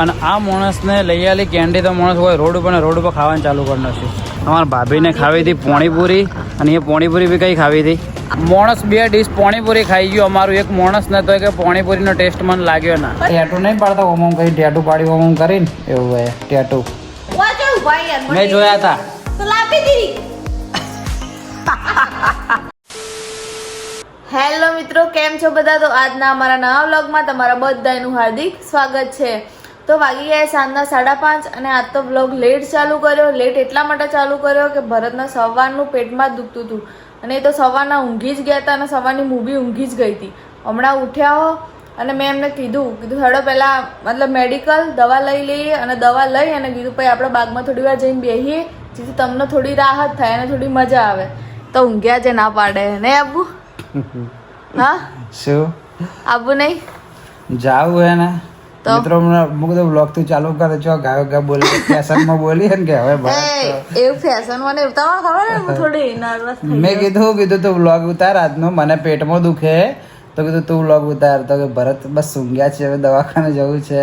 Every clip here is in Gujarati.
અને આ માણસને લઈ આલી કેન્ડી તો માણસ હોય રોડ ઉપર ખાવાનું ચાલુ કરી નાખ્યું. અમારા ભાભીને ખાવી હતી પોણીપુરી અને એ પોણીપુરી બી કઈ ખાવી હતી. માણસ 2 ડીશ પોણીપુરી ખાઈ ગયો. અમારું એક માણસ ને તો કે પોણીપુરીનો ટેસ્ટ મને લાગ્યો ના. ટેટુ નહીં પાડતા ઓમ કઈ ટેટુ પાડી ઓમ કરીને એવું હોય ટેટુ મેં જોયા હતા. હેલો મિત્રો, કેમ છો બધા? તો આજના અમારા નવા વ્લોગમાં તમારા બધાનું હાર્દિક સ્વાગત છે. તો વાગી ગયા સાંજના 5:30 અને આજ તો વ્લોગ લેટ ચાલુ કર્યો. લેટ એટલા માટે ચાલુ કર્યો કે ભરતના સવારનું પેટમાં જ દુખતું હતું અને એ તો સવારના ઊંઘી જ ગયા હતા અને સવારની મૂવી ઊંઘી જ ગઈ હતી. હમણાં ઉઠ્યા હો અને મેં એમને કીધું હેડો પહેલાં મતલબ મેડિકલ દવા લઈ લઈએ અને દવા લઈ અને કીધું પછી આપણે બાગમાં થોડી વાર જઈને બેસીએ જેથી તમને થોડી રાહત થાય અને થોડી મજા આવે. તો ઊંઘ્યા છે ના પાડે નહીં આબુ? હા શું આબુ નહીં જાવું હે ને મિત્રો મુક તો વ્લોગ તું ચાલુ કરે છો ગાયો ગા બોલી ફેશન માં બોલી ને કે હવે ભાઈ એવું ફેશન મને તમને ખબર હે હું થોડી નર્વસ થઈ મેં કીધું તું વ્લોગ ઉતાર આજનો મને પેટમાં દુખે તો કીધું તું વ્લોગ ઉતાર તો કે ભરત બસ ઊંઘ્યા છે હવે દવાખાને જવું છે.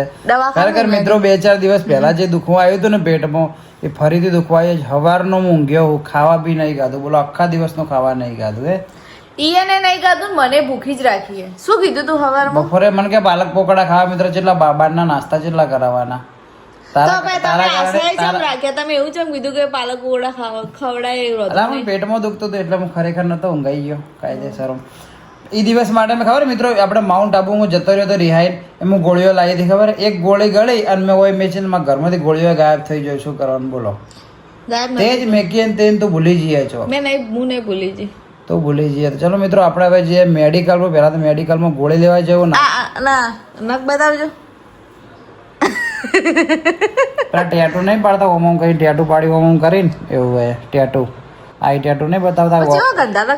ખરેખર મિત્રો 2-4 દિવસ પહેલા જે દુખવા આવ્યું હતું ને પેટમાં એ ફરીથી દુખવા આવ્યું. સવારનો હું ઊંઘ્યો ખાવા બી નહીં ખાધું. બોલો આખા દિવસનો ખાવા નહીં ખાધું હે ઈયને નહીં ખાધું મને ભૂખી જ રાખી. શું કીધું તું સવારમાં? બપોરે મને કે પાલક પકોડા ખાવા મિત્રો કેટલા બાબાના નાસ્તા કેટલા કરાવવાના તમે એવું ચમ કીધું કે પાલક પકોડા ખવડાય પેટમાં દુખતું હતું એટલે હું ખરેખર નતો ઊંઘાઈ ગયો કાયદેસર. એ દિવસ માટે મેં ખબર મિત્રો આપણે માઉન્ટ આબુ હું જતો રહ્યો તો રિહાઈ એમ હું ગોળીઓ લાવી હતી ખબર. એક ગોળી ગળી અને મેં હોય મેચીને મારા ઘરમાંથી ગોળીઓ ગાયબ થઈ જાય. શું કરવાનું બોલો? તે જ મેકી તે તું ભૂલી જઈએ છો. હું નહીં ભૂલી જઈ તો ભૂલી જઈએ. ચલો મિત્રો આપણે હવે જે મેડિકલમાં પહેલા તો મેડિકલમાં ગોળી લેવા જવું ના નખ બતાવજો. ટેટુ નહીં પાડતા ઓમ કઈ ટેટુ પાડી ઓમ કરીને એવું હોય ટેટુ. આ ટેટુ નહીં બતાવતા.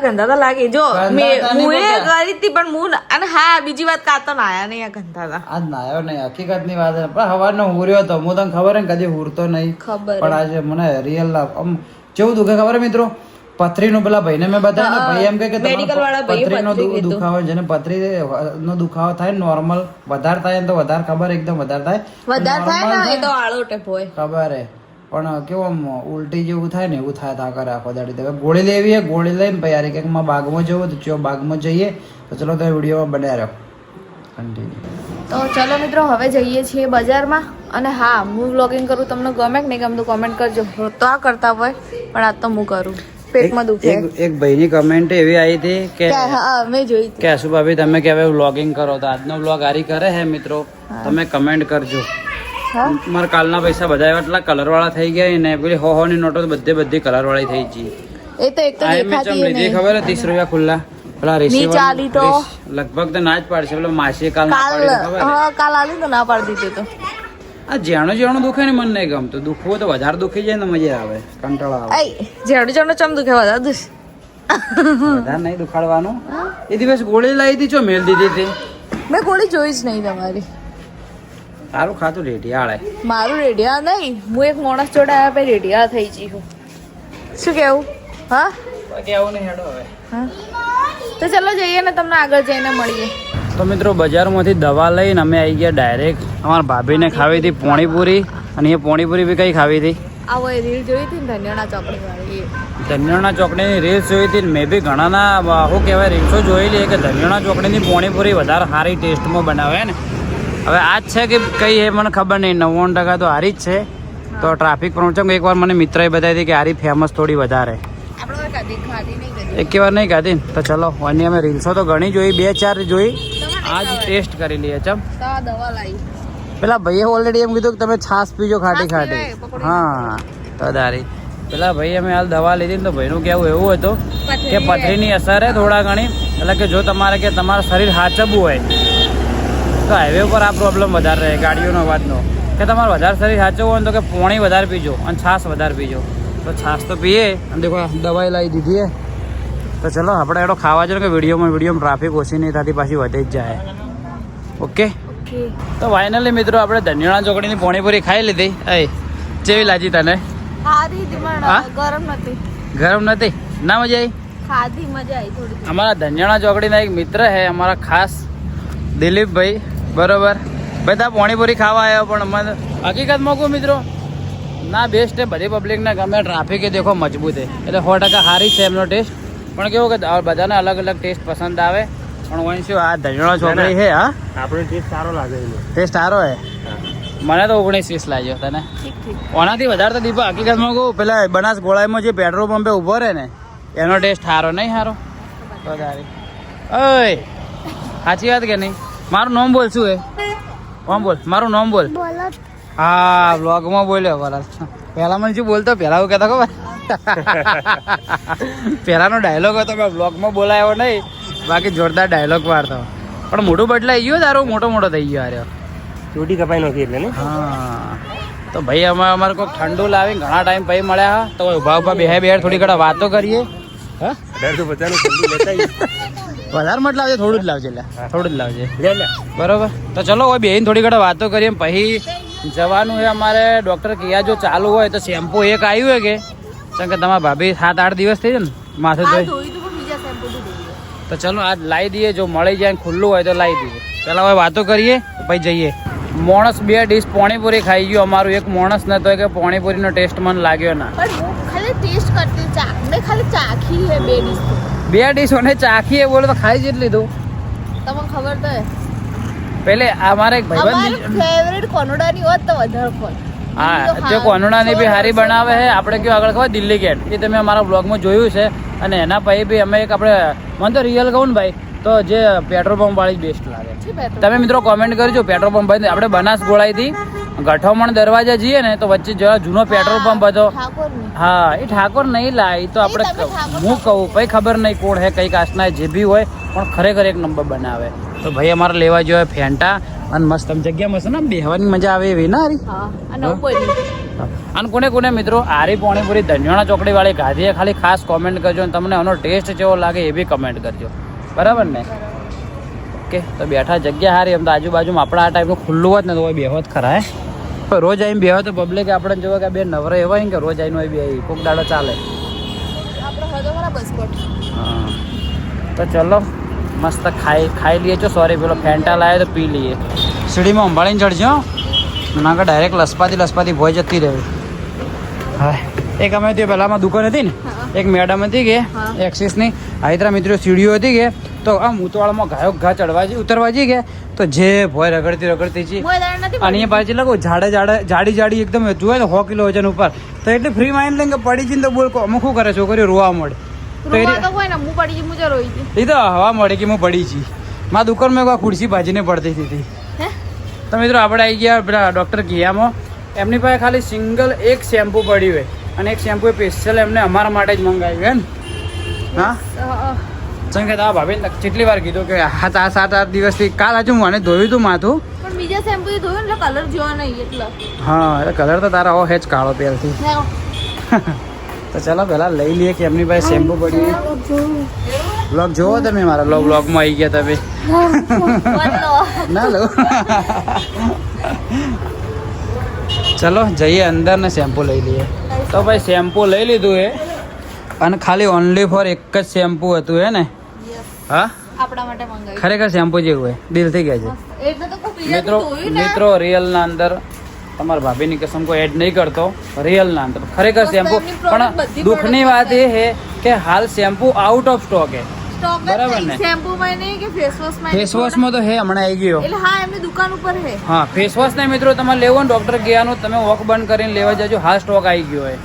ગંધાતા લાગે જો હું એ કરી હતી પણ હું અને હા બીજી વાત કાતો નાયા નહીં આ ગંધાતા. આજ નાયો નહીં હકીકત ની વાત પણ હવારનો હુર્યો હતો હું તને ખબર ને કદી હુરતો નહીં પણ આજે મને રિયલ આમ કેવું દુખે ખબર મિત્રો. પથરીનું પેલા ભાઈને મેં બતાવ્યું ભાઈ એમ કે પથરીનો દુખાવો જેને પથરી નો દુખાવો થાય નોર્મલ વધારે થાય તો વધારે ખબર એકદમ વધારે થાય ખબર હે પણ કેવું આમ ઉલટી જેવું થાય ને એવું થાય કરે આખો દાડી. હવે ગોળી લેવી હે ગોળી લઈને પછી યાર કે બાગમાં જવું તો ચો બાગમાં જઈએ તો ચલો તો વિડીયોમાં બન્યા રહ્યો કન્ટિન્યુ. તો ચલો મિત્રો હવે જઈએ છીએ બજારમાં અને હા હું વ્લોગિંગ કરું તમને ગમે કે નહીં ગમતું કોમેન્ટ કરજો. તો આ કરતા હોય પણ આજ તો હું કરું પેટમાં દુખે. એક ભાઈની કમેન્ટ એવી આવી હતી કે મેં જોઈ કે આશુ ભાભી તમે કે હવે વ્લોગિંગ કરો તો આજનો વ્લોગ આરી કરે હે મિત્રો તમે કમેન્ટ કરજો. મારા કાલના પૈસા બધા એટલા કલર વાળા થઈ ગયા ને પેલી હો ની નોટો બધી કલર વાળી થઈ ગઈ. એ તો એક તો દેખાતી લીધી ખબર 30 રૂપિયા ખુલ્લા પેલા ચાલી તો લગભગ તો ના જ પાડશે પેલો માસી કાલ આલી તો ના પાડી દીધું તો આ જેણું દુખે ને મને નહીં ગમતું. દુખવું તો વધારે દુખી જાય ને મજા આવે કંટાળો આવે. જેણું ચમ દુખે વધારે નહીં દુખાડવાનું. એ દિવસ ગોળી લાવી હતી છો મેલ દીધી હતી મેં ગોળી જોઈ જ નહીં તમારી. સારું ખાતું રેડિયાળે મારું રેડિયા નહીં હું એક માણસ જોડે આવ્યા પછી રેડિયા થઈ ગઈ હું. શું કેવું? હા કેવું નહીં હેડો હવે. તો ચલો જઈએ ને તમને આગળ જઈને મળીએ. તો મિત્રો બજારમાંથી દવા લઈને અમે આવી ગયા ડાયરેક્ટ. અમારા ભાભીને ખાવી હતી પોણીપુરી અને એ પોણીપુરી બી કઈ ખાવી હતી આવો એ રીલ જોઈ હતી ને ધન્યણા ચોકડી વાળી. ધન્યણા ચોકડીની રીલ્સ જોઈ હતી મેં બી ઘણાના શું કહેવાય રીલ્સો જોયેલી કે ધન્યણા ચોકડીની પોણીપુરી વધારે સારી ટેસ્ટમાં બનાવે ને. હવે આ જ છે કે કઈ એ મને ખબર નહીં 99% તો હારી જ છે. તો ટ્રાફિક પ્રોબ્લેમ એકવાર મને મિત્રએ બતાવી હતી કે હારી ફેમસ થોડી વધારે એક વાર નહીં ખાધી ને તો ચલો અને અમે રીલ્સો તો ઘણી જોઈ 2-4 જોઈ આજ ટેસ્ટ કરી લઈએ. ચમ પેલા ભાઈએ ઓલરેડી એમ કીધું કે તમે છાશ પીજો ખાટી. હા તો દારી પેલા ભાઈ અમે હાલ દવા લીધી ને તો ભાઈનું કહેવું એવું હતું કે પથરીની અસર હે થોડા ઘણી એટલે કે જો તમારે કે તમારું શરીર હાચવવું હોય તો હાઈવે ઉપર આ પ્રોબ્લેમ વધારે રહે ગાડીઓનો અવાજનો કે તમારે વધારે શરીર સાચવવું હોય તો કે પાણી વધારે પીજો અને છાશ વધારે પીજો. તો છાશ તો પીએ અને દેખો દવાઈ લાવી દીધી તો ચલો આપણે એડો ખાવા જોઈએ કે વિડીયોમાં ટ્રાફિક ઓછી નહીં થતી પાછી વધે જ જાય. ઓકે તો ફાઇનલી મિત્રો આપણે ધન્યણા ચોકડીની પોણીપુરી ખાઈ લીધી. કેવી લાગી તને? ગરમ નથી ના મજા આવી? અમારા ધન્યણા ચોકડીના એક મિત્ર હે અમારા ખાસ દિલીપભાઈ બરોબર બધા પાણીપુરી ખાવા આવ્યો પણ મને હકીકતમાં કહું મિત્રો ના બેસ્ટ છે, બધી પબ્લિકને ગમે, ટ્રાફિક એ દેખો મજબૂત છે એટલે 100% સારી છે એમનો ટેસ્ટ. પણ કેવું કે બધાને અલગ અલગ ટેસ્ટ પસંદ આવે. પણ વहीं શું આ ધજણો છોકરી છે હા આપણને ટેસ્ટ સારો લાગે ટેસ્ટ સારો હે. મને તો 19-20 લાગ્યો તને. ઓનાથી વધારે તો દીપા હકીકતમાં કહું પેલા બનાસ ગોળાઈમાં જે પેટ્રોલ પંપે ઊભો રહે ને એનો ટેસ્ટ સારો નહીં સારો વધારે. ઓય સાચી વાત કે નહીં? મારું નામ બોલ શું હે? કોણ બોલ? મારું નામ બોલ. હા બ્લોગમાં બોલ્યો બરાબર. પહેલા મને શું બોલતો પહેલા હું કહેતો ખબર પહેલાનો ડાયલોગ હતો મેં બ્લોગમાં બોલાયો નહીં, બાકી જોરદાર ડાયલોગ મારતો. પણ મોઢું બદલાઈ ગયું તારું, મોટો થઈ ગયો આર્યો. ચોટી કપાઈ નથી એટલે ને. હા તો ભાઈ અમારે કોઈક ઠંડુ લાવી ઘણા ટાઈમ પછી મળ્યા તો ઉભા બે થોડી ઘણા વાતો કરીએ. હા 1850 લેતા વધારે મત લાવજે, થોડું જ લાવજે થોડું જ લાવજે લે બરોબર. તો ચલો હવે બેહીને થોડી ઘણા વાતો કરીએ પછી જવાનું છે અમારે. ડૉક્ટર કિયા જો ચાલુ હોય તો શેમ્પુ એક આવ્યું હોય કે કેમ કે તમારા ભાભી 7-8 દિવસ થઈ જાય ને માથું ધોઈ. તો ચલો આજ લાવી દઈએ, જો મળી જાય ખુલ્લું હોય તો લાવી દઈએ. પેલા હવે વાતો કરીએ પછી જઈએ. માણસ 2 ડીશ પાણીપુરી ખાઈ ગયો, અમારું એક માણસ નતો કે પાણીપુરીનો ટેસ્ટ મને લાગ્યો ના. ખાલી ટેસ્ટ કરતી મેં ખાલી ચાખી હે 2 ડીશ. 2 ડીશ અને ચાખી બોલો તો ખાઈ જ લીધું. તમને ખબર તો હે પેલે અમારે એક ભાઈબંધ અમારી ફેવરેટ કોનોડાની હોત તો વધારે ખોલ. હા તે કોનોડાની બી હારી બનાવે છે. આપણે કયો આગળ ખબર દિલ્હી ગેટ એ તમે અમારા બ્લોગમાં જોયું છે. અને એના પછી બી અમે એક આપણે મને તો રિયલ કહું ને ભાઈ તો જે પેટ્રોલ પંપ વાળી બેસ્ટ લાગે. તમે મિત્રો કોમેન્ટ કરજો પેટ્રોલ પંપ ભાઈ આપણે બનાસ ગોળાઈથી ગઠોમણ દરવાજા જઈએ ને તો વચ્ચે જરા જૂનો પેટ્રોલ પંપ હતો. હા એ ઠાકોર નહીં લાય તો આપણે હું કહું ભાઈ ખબર નહીં કોણ હે કઈ કાસ્ટના જે બી હોય પણ ખરેખર એક નંબર બનાવે. તો ભાઈ અમારે લેવા જોઈએ ફેન્ટા અને મસ્ત જગ્યા મસ્ત ને બેહવાની મજા આવે એવી ના હારી. અને કોને મિત્રો આરી પાણીપુરી ધન્યોણા ચોકડી વાળી ગાધી ખાલી ખાસ કોમેન્ટ કરજો અને તમને એનો ટેસ્ટ કેવો લાગે એ બી કમેન્ટ કરજો બરાબર ને. ઓકે તો બેઠા જગ્યા હારી. એમ તો આજુબાજુમાં આપણા આ ટાઈપનું ખુલ્લું હોત ને તો બેહો જ ખરા હે. પણ રોજ આવીને બેહો તો પબ્લિક આપણે જોવે કે બે નવરા એવા કે રોજ આવીને બે કોક દાડો ચાલે. હા તો ચલો મસ્ત ખાઈ લઈએ છો. સોરી પેલો ફેન્ટા લાવે તો પી લઈએ. સીડીમાં સંભાળીને ચડજો નાકા ડાયરેક્ટ લસપાતી ભોય જતી રહેવી. હા એક અમે ત્યાં પહેલામાં દુકાન હતી ને એક મેડમ હતી કે એક્સિસની આઈતરા મિત્રો સીડીઓ હતી કે તો આમ ઉતવાળમાં ઘા ચડવા ઉતરવા જઈ ગયા તો જે ભોય રગડતી છે અને એ પાછી લગો જાડી એકદમ જોવે ને 100 કિલો વજન ઉપર તો એટલે ફ્રી માઇન્ડ લઈને પડી જઈને તો બોલ અમુક શું કરે છોકરીઓ રોવા મળે. એ તો હવા મળે કે હું પડી છી. મારા દુકાનમાં કોઈ ખુરશી ભાજીને પડતી હતી. તો મિત્રો આપણે આવી ગયા પેલા ડૉક્ટર કિયામાં. એમની પાસે ખાલી સિંગલ એક શેમ્પુ પડ્યું હોય અને એક શેમ્પુ સ્પેશિયલ એમને અમારા માટે જ મંગાવ્યું હે ને. હા સંકેત આ ભાભી કેટલી વાર કીધું કે 7-8 દિવસથી કાલ હજુ મને ધોયું હતું માથું પણ બીજા શેમ્પુ ધોયું એટલે કલર જોવા નહીં એટલે. હા એટલે કલર તો તારા હો હેજ કાળો પહેલથી. તો ચાલો પેલા લઈ લઈએ કે એમની પાસે શેમ્પુ પડ્યું. બ્લોગ જોવો તમે મારા બ્લોગમાં આવી ગયા તમે ના લો. ચલો જઈએ અંદર ને શેમ્પુ લઈ લઈએ. તો ભાઈ શેમ્પુ લઈ લીધું એ અને ખાલી ઓનલી ફોર એક જ શેમ્પુ હતું હે ને. હા આપણા માટે મંગાવ્યું. ખરેખર શેમ્પુ જેવું હોય દિલથી કહે છે. એટલે તો કોઈ બીજા ધોયું ને. મિત્રો રિયલના અંદર તમારા ભાભીની કસમ કોઈ એડ નહીં કરતો. રિયલના અંદર ખરેખર શેમ્પુ. પણ દુઃખની વાત એ છે કે હાલ શેમ્પુ આઉટ ઓફ સ્ટોક હે. બરાબર ને. શેમ્પૂમાં નહીં કે ફેસવોશમાં. ફેસવોશમાં તો હે હમણાં આવી ગયો. એટલે હા એમની દુકાન ઉપર હે. હા ફેસવોશ ને મિત્રો તમારે લેવો ને ડૉક્ટર ગયાનું તમે વોક બંધ કરીને લેવા જજો. હા સ્ટોક આવી ગયો હોય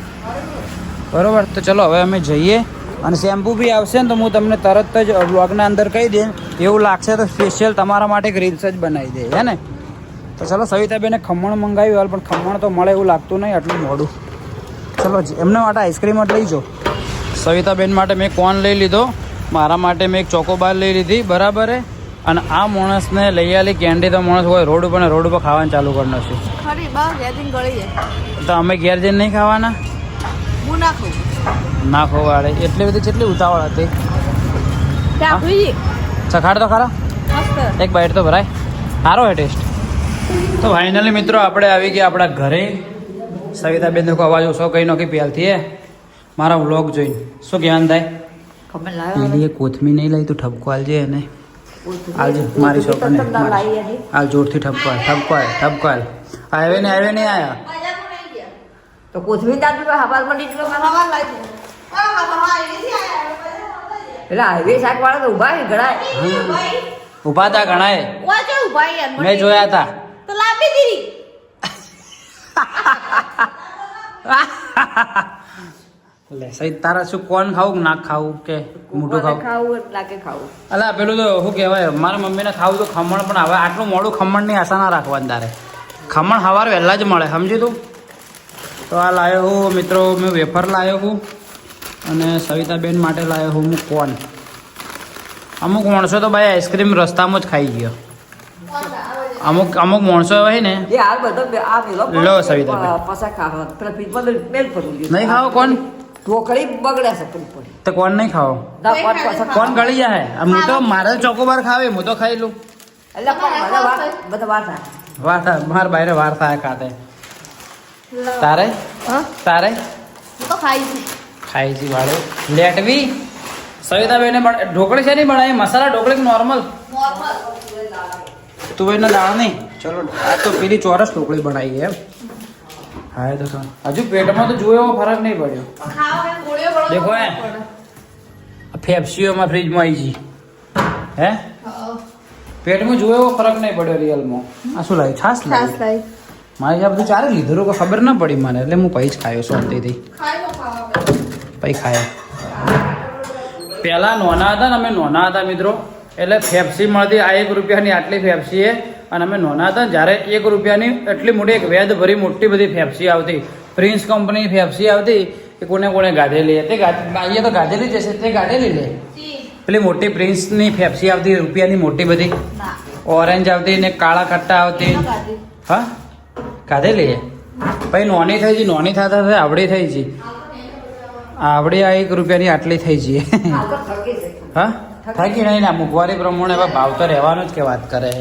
બરોબર. તો ચલો હવે અમે જઈએ અને શેમ્પુ બી આવશે ને તો હું તમને તરત જ બ્લોગના અંદર કહી દે. એવું લાગશે તો સ્પેશિયલ તમારા માટે એક રીલ્સ જ બનાવી દે હે ને. તો ચલો સવિતાબેને ખમણ મંગાવ્યું હાલ પણ ખમણ તો મળે એવું લાગતું નહીં આટલું મોડું. ચલો એમના માટે આઈસ્ક્રીમ જ લઈ જાઓ. સવિતાબેન માટે મેં કોન લઈ લીધો, મારા માટે મેં એક ચોકોબાર લઈ લીધી બરાબર હે. અને આ માણસને લઈ આલી કેન્ડી તો માણસ હોય રોડ ઉપર ખાવાનું ચાલુ કરી નાખ્યું. ખરી બા ગેදිંગ ગળી જાય તો અમે ઘેર જઈને નહીં ખાવાના. હું ના ખાઉં. ના ખોવાડે એટલી બધી કેટલી ઉતાવળ હતી. ચખાડ તો ખરા એક બાઈટ તો ભરાય. સારો હે ટેસ્ટ. તો ફાઇનલી મિત્રો આપણે આવી ગયા આપણા ઘરે. સવિતાબેન નો અવાજ ઓછો કઈ નોકી પહેલથી હે મારા વ્લોગ જોઈને શું કહેવાનું થાય. પેલી એ કોથમી નહીં લઈ તું ઠપકો આલજે એને. આજે મારી છોકરાને હાલ જોરથી ઠપકો ઠપકો આવે ને નહીં આયા તો કોથમીર દાદુ હવારમાં નીકળો એટલે હાઈવે શાક વાળા તો ઉભા ઘણા ઉભા હતા ઘણાએ વાજો ઉભા યાર મેં જોયા હતા તો લાંબી દીરી લે સહી તારા શું કોણ ખાવું ના ખાવું કે મોટું ખાવું ખાવું લાગે ખાવું અલા પેલું તો શું કહેવાય મારા મમ્મીને ખાવું તો ખમણ પણ હવે આટલું મોડું ખમણની આશા ના રાખવાની તારે ખમણ સવારે વહેલા જ મળે સમજી તું તો આ લાવ્યો હું મિત્રો મેં વેફર લાવ્યો હું અને સવિતાબેન માટે લાવ્યો હું હું કોન અમુક માણસો તો ભાઈ આઈસ્ક્રીમ રસ્તામાં જ ખાઈ ગયો અમુક માણસો હોય ને એ હાલ બધો આ પેલો લો સવિતા પસા ખાવા પેલા ફ્રીજમાં મેલ પડું નહીં ખાવો કોણ ઢોકળી બગડે છે પડી તો કોણ નહીં ખાવો ના કોણ પસા કોણ ગળી જાય હું તો મારે ચોકોબાર ખાવે હું તો ખાઈ લઉં એટલે પણ બધા વાર થાય વાર થાય મારા બાયરે વાર થાય ખાતે તારે તારે તો ખાઈ છે ખાઈ છી વાળે લેટવી સવિતાબેને ઢોકળી છે નહીં બનાવી મસાલા ઢોકળી નોર્મલ તુવેરના દાળ નહીં ચલો આ તો પેલી ચોરસ ઢોકળી બનાવી એમ હા એ તો હજુ પેટમાં તો જોયો એવો ફરક નહીં પડ્યો ખાવા ગોળીઓ બળો દેખો હે ફેફસીઓમાં ફ્રીજમાં આવી જી હે પેટમાં જોયો એવો ફરક નહીં પડ્યો રિયલમાં આ શું લાવ્યું છાસ લાવ્યું લાઈ મારે આ બધું ચારે લીધું કોઈ ખબર ના પડી મને એટલે હું પછી જ ખાયો શાંતિથી ખાઈ લો ખાવા પછી ખાયા પહેલાં નોના હતા ને અમે નોના હતા મિત્રો એટલે ફેફસી મળતી આ 1 રૂપિયાની આટલી ફેફસી એ અને અમે નોના હતા જ્યારે 1 રૂપિયાની એટલી મોટી એક વેદ ભરી મોટી બધી ફેફસી આવતી પ્રિન્સ કંપનીની ફેફસી આવતી એ કોને કોને ગાધેલી તે અહીંયા તો ગાધેલી જ હશે તે ગાધેલી લે પેલી મોટી પ્રિન્સની ફેફસી આવતી રૂપિયાની મોટી બધી ના ઓરેન્જ આવતી ને કાળા કટ્ટા આવતી હા ગાધેલી એ પછી નોની થઈ ગઈ નોની થતા થતા આવડી થઈ ગઈ આવડી આ 1 રૂપિયાની આટલી થઈ ગઈ હા થાકી નહીં ના મોંઘવારી પ્રમાણે હવે ભાવ તો રહેવાનો જ કે વાત કરે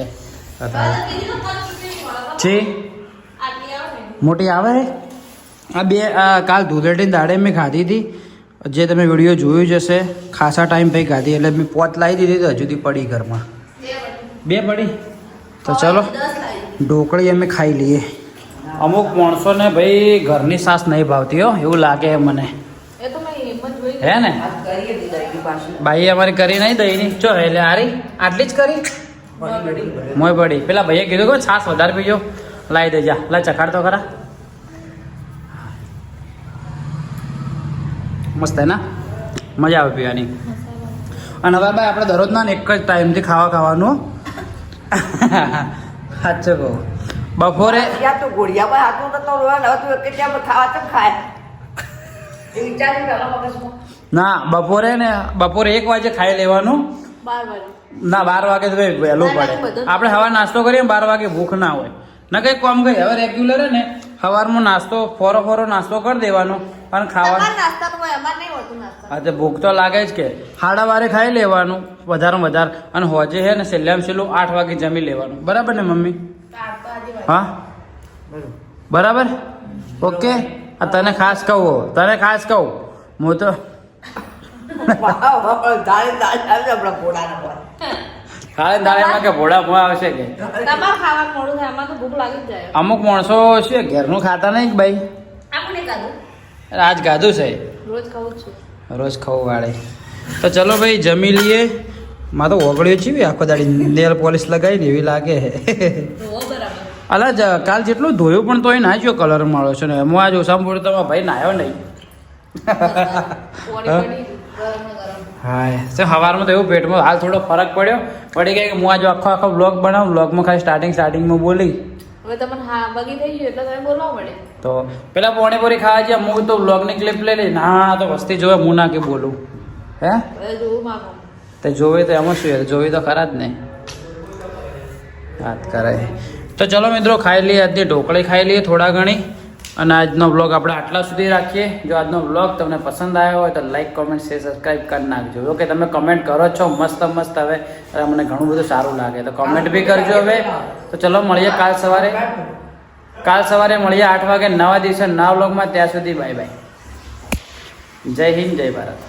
છે મોટી આવે આ બે કાલ ધૂળેટીની દાડે મેં ખાધી હતી જે તમે વિડીયો જોયું જ હશે ખાસા ટાઈમ પછી ખાધી એટલે મેં પોત લાવી દીધી તો હજુ પડી ઘરમાં 2 પડી તો ચલો ઢોકળી અમે ખાઈ લઈએ અમુક માણસોને ભાઈ ઘરની સાસ નહીં ભાવતી હો એવું લાગે મને એ તો મેં એમ જ જોઈ હે ને ભાઈએ અમારી કરી નહીં દહીં ચો એટલે હારી આટલી જ કરી મોય પડી પેલા ભાઈએ કીધું કે છાસ વધારે પીજો લાવી દેજા લા ચખાડ તો ખરા મસ્ત હે ને મજા આવે પીવાની અને હવે ભાઈ આપણે દરરોજના એક જ ટાઈમથી ખાવાનું સાચું કહું બપોરે યા તો ગોળિયા પર હાથું તો રોવા હવે તું એક જ ખાવા તો ખાય એ વિચારી પેલા મગજમાં ના બપોરે 1 વાગે ખાઈ લેવાનું 12 વાગે ના 12 વાગે તો ભાઈ વહેલું પડે આપણે સવાર નાસ્તો કરીએ 12 વાગે ભૂખ ના હોય ના કંઈ કામ ગઈ હવે રેગ્યુલર હે ને સવારમાં નાસ્તો ફોરો નાસ્તો કરી દેવાનો અને ખાવાનું નાસ્તાનું હોય અમાર નહીં હોતું નાસ્તા હા તો ભૂખ તો લાગે જ કે 12:30 ખાઈ લેવાનું વધારેમાં વધારે અને હોજે છે ને છેલ્લામાં છેલ્લું 8 વાગે જમી લેવાનું બરાબર ને મમ્મી હા બરાબર ઓકે આ તને ખાસ કહું હું તો દાળેમાં કે ભોળા મોં આવશે કે તમારે ખાવાનું મોડું થાય અમાર તો ભૂખ લાગી જ જાય અમુક માણસો શું ઘરનું ખાતા નહીં કે ભાઈ આપણે ખાધું આજ ગાધું છે રોજ ખાવું જ છું રોજ ખાવું વાળે તો ચલો ભાઈ જમી લઈએ માં તો ઓગળ્યો છે આખો દાડી નેલ પોલિશ લગાવી ને એવી લાગે બરાબર અલા કાલ જેટલું ધોયું પણ તોય ના જો કલર મળ્યો છે ને હું આજ ઓસામાં પૂરું તમારા ભાઈ નાયો નહીં હા તો સવારમાં તો એવું પેટમાં હાલ થોડો ફરક પડ્યો પડી ગયા કે હું આજે આખો બ્લોગ બનાવું બ્લોગમાં ખાલી સ્ટાર્ટિંગમાં બોલી હવે તમને હા બગી થઈ ગયું એટલે તમે બોલવા મળે તો પેલા પાણીપુરી ખાવા ગયા હું તો બ્લોગની ક્લિપ લઈ લઈ ના તો વસ્તી જોવે હું ના કે બોલું હે જોવું માગો તે જોવે તો એમાં શું યાર જોવી તો ખરા જ ને વાત કરે તો ચલો મિત્રો ખાઈ લઈએ આજની ઢોકળી ખાઈ લઈએ થોડા ઘણી અને આજનો બ્લોગ આપણે આટલા સુધી રાખીએ જો આજનો બ્લોગ તમને પસંદ આવ્યો હોય તો લાઈક કોમેન્ટ શેર સબસ્ક્રાઈબ કરી નાખજો ઓકે તમે કમેન્ટ કરો છો મસ્ત હવે મને ઘણું બધું સારું લાગે તો કમેન્ટ બી કરજો હવે તો ચલો મળીએ કાલ સવારે મળીએ 8 વાગે નવા દિવસે નવા બ્લોગમાં ત્યાં સુધી બાય બાય જય હિન્દ જય ભારત